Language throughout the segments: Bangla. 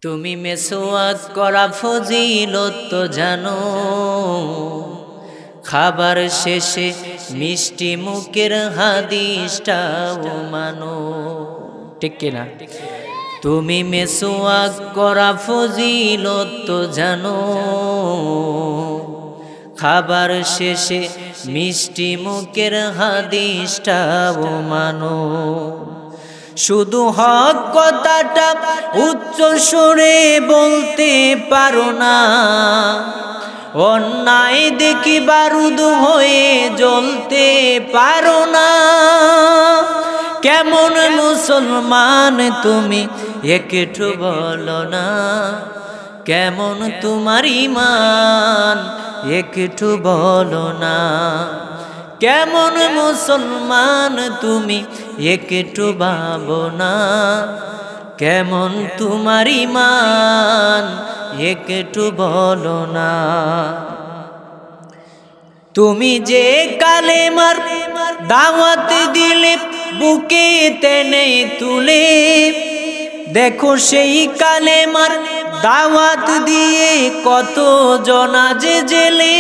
তুমি মেসওয়াক করা ফজিলত তো জানো, খাবার শেষে মিষ্টি মুখের হাদিসটাও মানো, ঠিক কিনা? তুমি মেসওয়াক করা ফজিলত তো জানো, খাবার শেষে মিষ্টি মুখের হাদিসটাও মানো। শুধু হক কথাটা উচ্চ সুরে বলতে পারো না, অন্যায় দেখি বারুদ হয়ে জ্বলতে পারো না। কেমন মুসলমান তুমি একটু বলো না, কেমন তোমার ঈমান একটু বলো না। কেমন মুসলমান তুমি একটু ভাবো না, কেমন তোমার ঈমান একটু বলো না। তুমি যে কালেমার দাওয়াত দিলে বুকে টেনে তুলে, দেখো সেই কালেমার দাওয়াত দিয়ে কত জনা যে জেলে,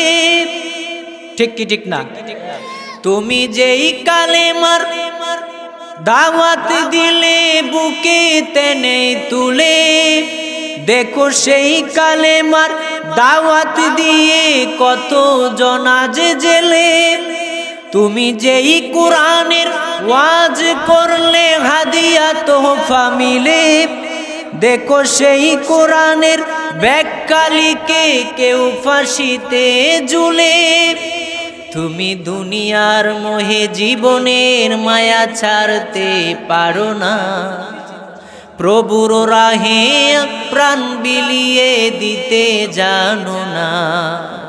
ঠিক কি ঠিক না? তুমি যেই কালেমার দাওয়াত দিলে বুকে টেনে তুলে, দেখো সেই কালেমার দাওয়াত দিয়ে কত জনা যে জেলে। তুমি যেই কোরআনের ওয়াজ করলে হাদিয়া তোহফা মিলে, দেখো সেই কোরআনের ব্যাখ্যা লিখে কেউ ফাঁসিতে ঝুলে। তুমি দুনিয়ার মোহে জীবনের মায়া ছাড়তে পারো না, প্রভুর রাহে প্রাণ বিলিয়ে দিতে জানো না,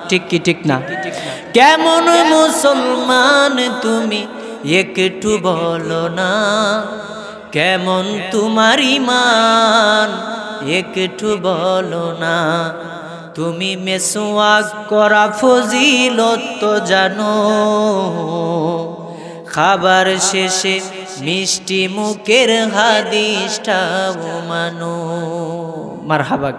ঠিক কি ঠিক না? কেমন মুসলমান তুমি একটু বলো না, কেমন তোমার ঈমান একটু বলো না। তুমি মেসওয়াক করা ফজিলত তো জানো, খাবার শেষে মিষ্টি মুখের হাদিসটাও মানো। মারহাবা।